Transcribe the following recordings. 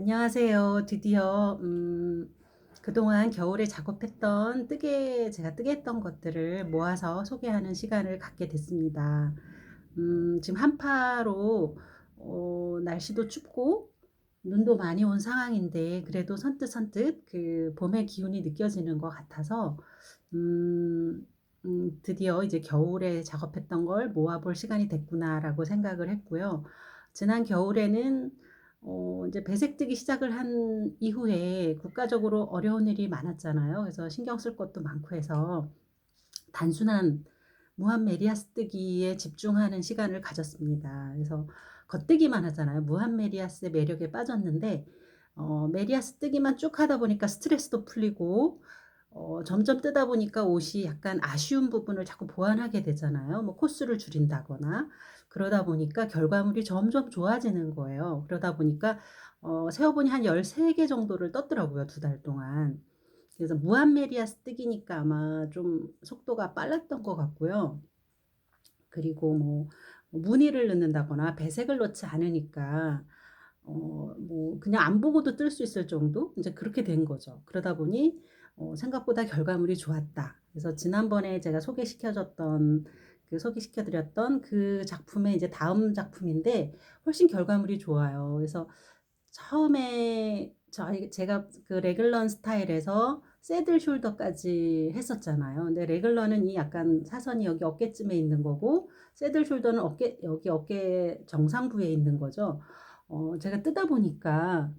안녕하세요. 드디어 그동안 겨울에 작업했던 제가 뜨개 했던 것들을 모아서 소개하는 시간을 갖게 됐습니다. 지금 한파로 날씨도 춥고 눈도 많이 온 상황인데 그래도 선뜻선뜻 그 봄의 기운이 느껴지는 것 같아서 음 드디어 이제 '겨울에 작업했던 걸 모아볼 시간이 됐구나.'라고 생각을 했고요. 지난 겨울에는 인제 배색 뜨기 시작을 한 이후에 국가적으로 어려운 일이 많았잖아요. 그래서 신경 쓸 것도 많고 해서 단순한 무한 메리아스 뜨기에 집중하는 시간을 가졌습니다. 그래서 겉뜨기만 하잖아요. 무한 메리아스의 매력에 빠졌는데 메리아스 뜨기만 쭉 하다 보니까 스트레스도 풀리고 점점 뜨다 보니까 옷이 약간 아쉬운 부분을 자꾸 보완하게 되잖아요. 뭐 코스를 줄인다거나 그러다 보니까 결과물이 점점 좋아지는 거예요. 그러다 보니까 세어 보니 한 13개 정도를 떴더라고요, 2달 동안. 그래서 무한 메리아스 뜨기니까 아마 좀 속도가 빨랐던 것 같고요. 그리고 뭐 무늬를 넣는다거나 배색을 넣지 않으니까 뭐 그냥 안 보고도 뜰 수 있을 정도 인제 그렇게 된 거죠. 그러다 보니 '생각보다 결과물이 좋았다.' 그래서 지난번에 제가 소개시켜 드렸던 그 작품의 이제 다음 작품인데 훨씬 결과물이 좋아요. 그래서 제가 그 레글런 스타일에서 새들 숄더까지 했었잖아요. 근데 레글런은 이 약간 사선이 여기 어깨쯤에 있는 거고 새들 숄더는 여기 어깨 정상부에 있는 거죠. 제가 뜨다 보니까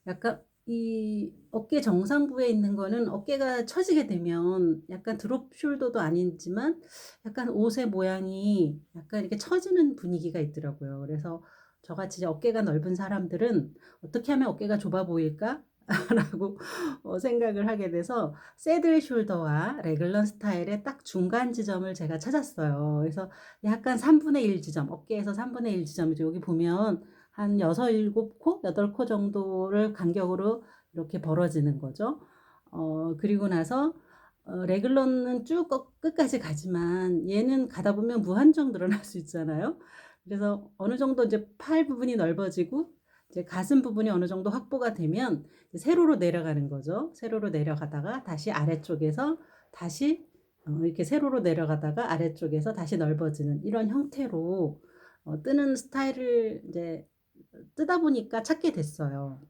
약간 이 어깨 정상부에 있는 거는 어깨가 처지게 되면 약간 드롭 숄더도 아니지만 약간 옷의 모양이 약간 이렇게 처지는 분위기가 있더라고요. 그래서 저같이 이제 어깨가 넓은 사람들은 '어떻게 하면 어깨가 좁아 보일까?' 라고 생각을 하게 돼서 새들 숄더와 레글런 스타일의 딱 중간 지점을 제가 찾았어요. 그래서 약간 3분의 1 지점, 어깨에서 3분의 1 지점이죠. 여기 보면 한 6-7 코, 8코 정도를 간격으로 이렇게 벌어지는 거죠. 그리고 나서 레글론은 쭉 끝까지 가지만 얘는 가다 보면 무한정 늘어날 수 있잖아요. 그래서 어느 정도 이제 팔 부분이 넓어지고 이제 가슴 부분이 어느 정도 확보가 되면 이제 세로로 내려가는 거죠. 세로로 내려가다가 다시 아래쪽에서 다시 이렇게 세로로 내려가다가 아래쪽에서 다시 넓어지는 이런 형태로 뜨는 스타일을 인제 뜨다 보니까 찾게 됐어요.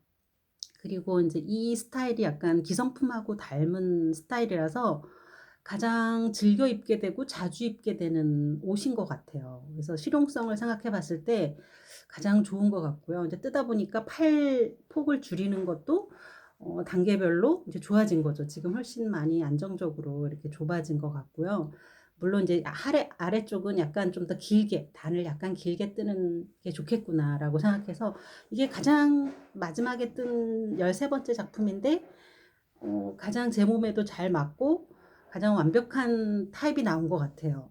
그리고 인제 이 스타일이 약간 기성품하고 닮은 스타일이라서 가장 즐겨 입게 되고 자주 입게 되는 옷인 것 같아요. 그래서 실용성을 생각해 봤을 때 가장 좋은 것 같고요. 인제 뜨다 보니까 팔 폭을 줄이는 것도 단계별로 이제 좋아진 거죠. 지금 훨씬 많이 안정적으로 이렇게 좁아진 것 같고요. 물론 이제 아래쪽은 약간 좀 더 길게, 단을 약간 길게 뜨는 게 좋겠구나라고 생각해서 이게 가장 마지막에 뜬 13번째 작품인데 가장 제 몸에도 잘 맞고 가장 완벽한 타입이 나온 것 같아요.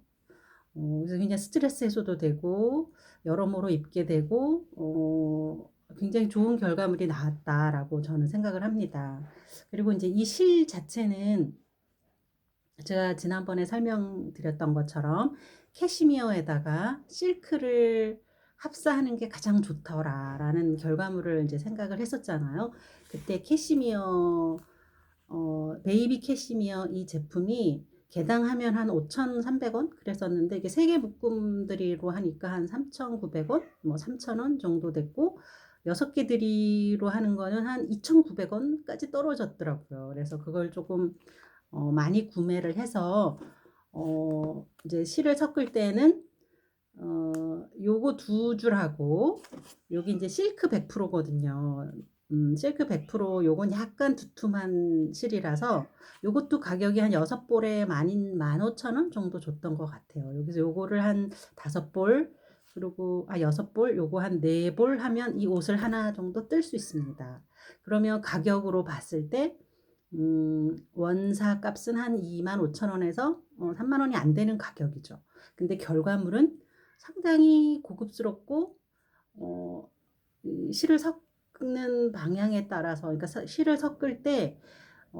그래서 굉장히 스트레스 해소도 되고 여러모로 입게 되고 '굉장히 좋은 결과물이 나왔다.'라고 저는 생각을 합니다. 그리고 인제 이 실 자체는 제가 지난번에 설명드렸던 것처럼 캐시미어에다가 실크를 합사하는 게 가장 좋더라라는 결과물을 인제 생각을 했었잖아요. 그때 캐시미어 베이비 캐시미어 이 제품이 개당 하면 한 5,300원 그랬었는데 이게 3개 묶음들이로 하니까 한 3,900원 뭐 3,000원 정도 됐고 6 개들이로 하는 거는 한 2,900 원까지 떨어졌더라고요. 그래서 그걸 쪼금 많이 구매를 해서 이제 실을 섞을 때는 요거 2줄하고 여기 인제 실크 100% 거든요. 실크 100% 요건 약간 두툼한 실이라서 요것도 가격이 한 6 볼에 15,000원 정도 줬던 것 같아요. 여기서 요거를 한 5 볼 그리고 6 볼 요거 한 4볼 하면 이 옷을 하나 정도 뜰 수 있습니다. 그러면 가격으로 봤을 때 원사 값은 한 25,000 원에서 3만 원이 안 되는 가격이죠. 근데 결과물은 상당히 고급스럽고 어 이 실을 섞는 방향에 따라서 그러니까 실을 섞을 때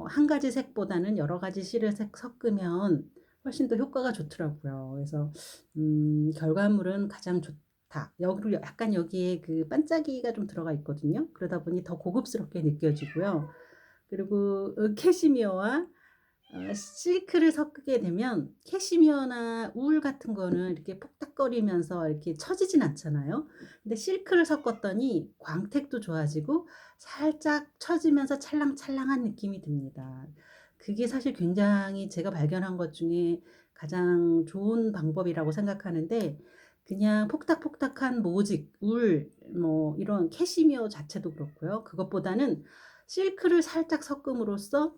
한 가지 색보다는 여러 가지 실을 섞으면 훨씬 더 효과가 좋더라고요. 그래서 '결과물은 가장 좋다.' 좋다. 여기로 약간 여기에 그 반짝이가 좀 들어가 있거든요. 그러다 보니 더 고급스럽게 느껴지고요. 그리고 캐시미어와 실크를 섞게 되면 캐시미어나 울 같은 거는 이렇게 폭닥거리면서 이렇게 처지진 않잖아요. 근데 실크를 섞었더니 광택도 좋아지고 살짝 처지면서 찰랑찰랑한 느낌이 듭니다. 그게 사실 굉장히 제가 발견한 것 중에 가장 좋은 방법이라고 생각하는데, 그냥 폭닥폭닥한 모직, 울, 뭐 이런 캐시미어 자체도 그렇고요. 그것보다는 실크를 살짝 섞음으로써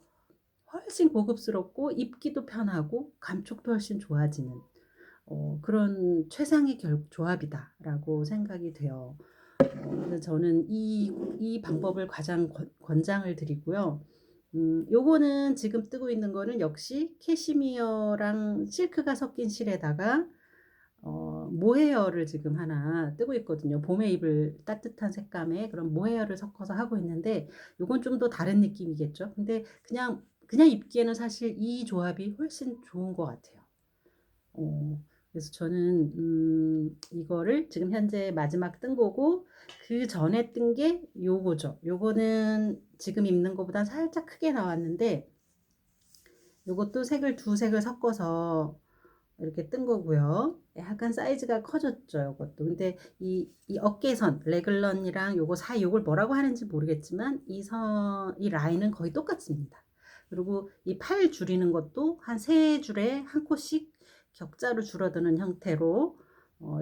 훨씬 고급스럽고 입기도 편하고 감촉도 훨씬 좋아지는 그런 최상의 조합이다라고 생각이 돼요. 그래서 저는 이 방법을 가장 권장을 드리고요. 요거는 지금 뜨고 있는 거는 역시 캐시미어랑 실크가 섞인 실에다가 모헤어를 지금 하나 뜨고 있거든요. 봄에 입을 따뜻한 색감의 그런 모헤어를 섞어서 하고 있는데, 요건 좀 더 다른 느낌이겠죠. 근데 그냥 입기에는 사실 이 조합이 훨씬 좋은 것 같아요. 그래서 저는 이거를 지금 현재 마지막 뜬 거고, 그 전에 뜬 게 요거죠. 요거는 지금 입는 것보다 살짝 크게 나왔는데, 요것도 두 색을 섞어서 이렇게 뜬 거고요. 약간 사이즈가 커졌죠, 요것도. 근데 이 어깨선, 레글런이랑 요거 사이, 요걸 뭐라고 하는지 모르겠지만, 이 라인은 거의 똑같습니다. 그리고 이 팔 줄이는 것도 한 세 줄에 한 코씩 격자로 줄어드는 형태로,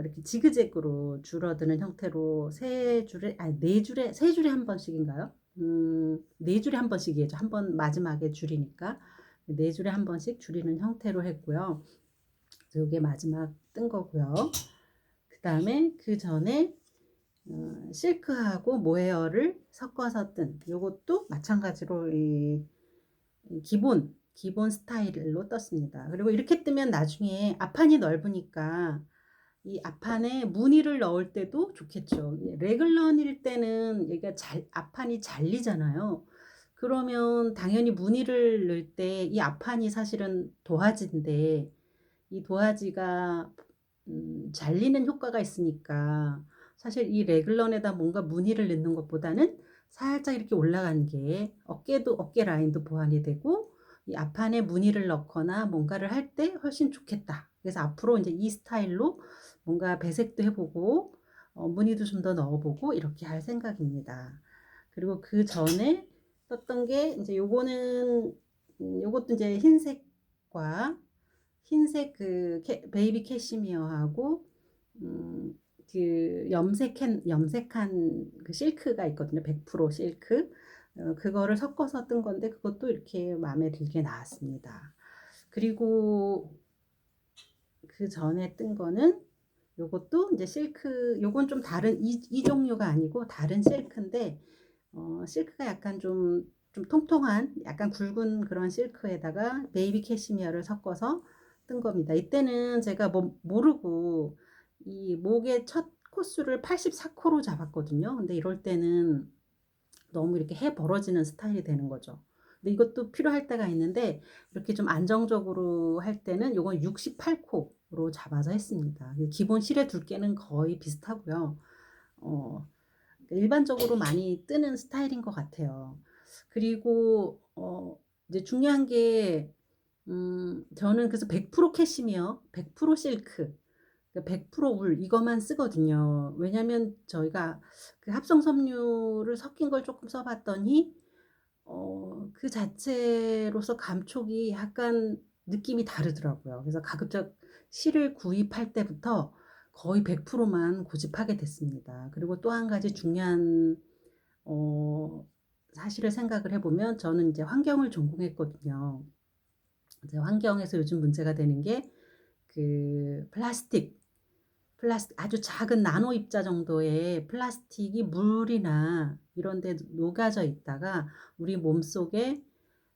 이렇게 지그재그로 줄어드는 형태로 세 줄에 한 번씩인가요? 네 줄에 한 번씩이죠. 한 번 마지막에 줄이니까. 네 줄에 한 번씩 줄이는 형태로 했고요. 요게 마지막 뜬 거고요. 그 다음에 그 전에 실크하고 모헤어를 섞어서 뜬 요것도 마찬가지로 기본 스타일로 떴습니다. 그리고 이렇게 뜨면 나중에 앞판이 넓으니까 이 앞판에 무늬를 넣을 때도 좋겠죠. 레글런일 때는 얘가 앞판이 잘리잖아요. 그러면 당연히 무늬를 넣을 때 이 앞판이 사실은 도화지인데, 이 도화지가 잘리는 효과가 있으니까 사실 이 레글런에다 뭔가 무늬를 넣는 것보다는 살짝 이렇게 올라가는 게 어깨 라인도 보완이 되고 이 앞판에 무늬를 넣거나 뭔가를 할 때 훨씬 좋겠다. 그래서 앞으로 이제 이 스타일로 뭔가 배색도 해보고 무늬도 좀 더 넣어보고 이렇게 할 생각입니다. 그리고 그 전에 썼던 게 이제 요것도 이제 흰색 그 베이비 캐시미어하고 그 염색한 그 실크가 있거든요. 100% 실크. 그거를 섞어서 뜬 건데 그것도 이렇게 마음에 들게 나왔습니다. 그리고 그 전에 뜬 거는 요것도 이제 실크, 요건 좀 다른 이 종류가 아니고 다른 실크인데, 실크가 약간 좀 통통한 약간 굵은 그런 실크에다가 베이비 캐시미어를 섞어서 뜬 겁니다. 이때는 제가 뭐 모르고 이 목의 첫 코수를 84코로 잡았거든요. 근데 이럴 때는 너무 이렇게 해 벌어지는 스타일이 되는 거죠. 근데 이것도 필요할 때가 있는데, 이렇게 좀 안정적으로 할 때는 요건 68코로 잡아서 했습니다. 기본 실의 두께는 거의 비슷하고요. 일반적으로 많이 뜨는 스타일인 것 같아요. 그리고 이제 중요한 게 저는 그래서 100% 캐시미어, 100% 실크, 100%울 이것만 쓰거든요. 왜냐면 저희가 그 합성 섬유를 섞인 걸 조금 써봤더니 그 자체로서 감촉이 약간 느낌이 다르더라고요. 그래서 가급적 실을 구입할 때부터 거의 100%만 고집하게 됐습니다. 그리고 또 한 가지 중요한 사실을 생각을 해보면, 저는 이제 환경을 전공했거든요. 이제 환경에서 요즘 문제가 되는 게 그 플라스틱 아주 작은 나노 입자 정도의 플라스틱이 물이나 이런 데 녹아져 있다가 우리 몸속에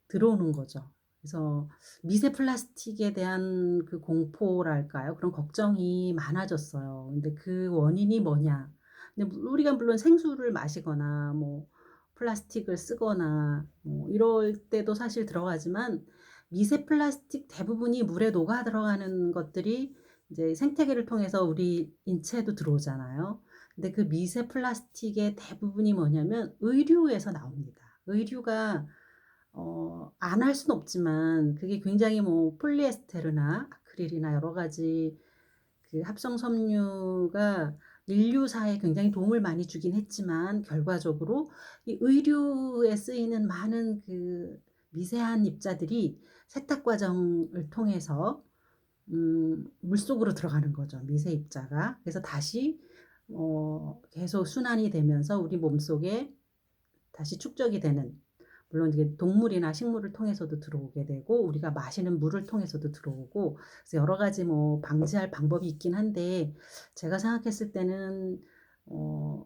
들어오는 거죠. 그래서 미세 플라스틱에 대한 그 공포랄까요? 그런 걱정이 많아졌어요. 근데 그 원인이 뭐냐? 근데 우리가 물론 생수를 마시거나 뭐 플라스틱을 쓰거나 뭐 이럴 때도 사실 들어가지만, 미세 플라스틱 대부분이 물에 녹아 들어가는 것들이 이제 생태계를 통해서 우리 인체에도 들어오잖아요. 근데 그 미세 플라스틱의 대부분이 뭐냐면 의류에서 나옵니다. 의류가 안 할 수는 없지만 그게 굉장히 뭐 폴리에스테르나 아크릴이나 여러 가지 그 합성 섬유가 인류사에 굉장히 도움을 많이 주긴 했지만 결과적으로 이 의류에 쓰이는 많은 그 미세한 입자들이 세탁 과정을 통해서 물속으로 들어가는 거죠, 미세 입자가. 그래서 다시 계속 순환이 되면서 우리 몸속에 다시 축적이 되는, 물론 이게 동물이나 식물을 통해서도 들어오게 되고 우리가 마시는 물을 통해서도 들어오고, 그래서 여러 가지 뭐 방지할 방법이 있긴 한데 제가 생각했을 때는 어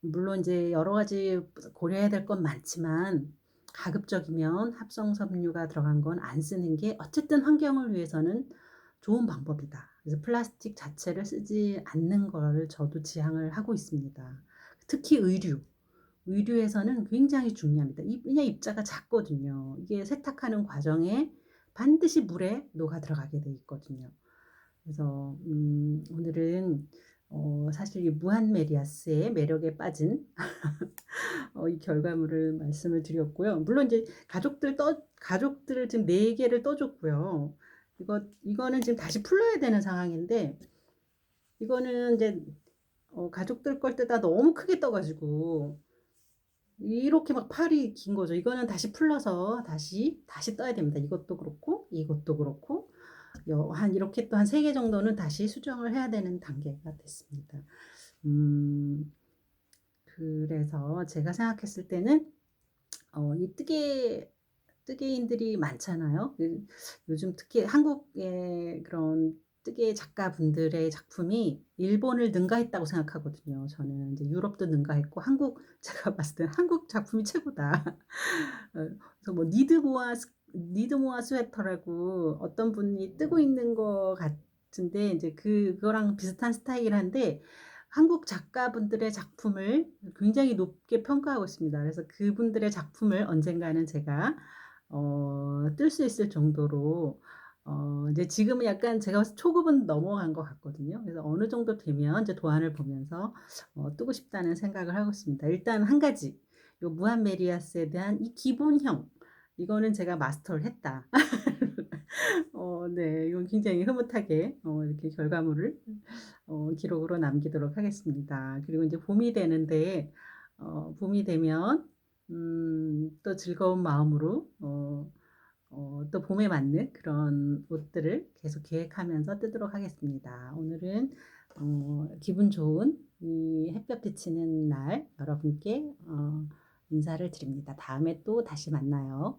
물론 이제 여러 가지 고려해야 될 건 많지만 가급적이면 합성 섬유가 들어간 건 안 쓰는 게 어쨌든 환경을 위해서는 좋은 방법이다. 그래서 플라스틱 자체를 쓰지 않는 거를 저도 지향을 하고 있습니다. 특히 의류. 의류에서는 굉장히 중요합니다. 왜냐 입자가 작거든요. 이게 세탁하는 과정에 반드시 물에 녹아 들어가게 돼 있거든요. 그래서 오늘은 사실 이 무한 메리아스의 매력에 빠진 이 결과물을 말씀을 드렸고요. 물론 이제 가족들을 지금 4 개를 떠 줬고요. 이거는 지금 다시 풀러야 되는 상황인데, 이거는 인제 가족들 걸 때다 너무 크게 떠 가지고 이렇게 막 팔이 긴 거죠. 이거는 다시 풀러서 다시 떠야 됩니다. 이것도 그렇고 이것도 그렇고 한 이렇게 또 한 3개 정도는 다시 수정을 해야 되는 단계가 됐습니다. 음 그래서 제가 생각했을 때는 이 뜨개인들이 많잖아요. 요즘 특히 한국의 그런 뜨개 작가분들의 작품이 일본을 능가했다고 생각하거든요. 저는 이제 유럽도 능가했고 한국 제가 봤을 때는 '한국 작품이 최고다.' 그래서 뭐 니드모아 스웨터라고 어떤 분이 뜨고 있는 것 같은데 인제 그거랑 비슷한 스타일이긴 한데 한국 작가분들의 작품을 굉장히 높게 평가하고 있습니다. 그래서 그분들의 작품을 언젠가는 제가 뜰 수 있을 정도로 이제 지금은 약간 제가 봤을 때 초급은 넘어간 것 같거든요. 그래서 어느 정도 되면 이제 도안을 보면서 뜨고 싶다는 생각을 하고 있습니다. 일단 한 가지, 요 무한 메리아스에 대한 이 기본형, 이거는 제가 마스터를 했다. 네. 이건 굉장히 흐뭇하게 이렇게 결과물을 기록으로 남기도록 하겠습니다. 그리고 인제 봄이 되는데 봄이 되면 또 즐거운 마음으로 또 봄에 맞는 그런 옷들을 계속 계획하면서 뜨도록 하겠습니다. 오늘은 기분 좋은 이 햇볕 비치는 날 여러분께 인사를 드립니다. 다음에 또 다시 만나요.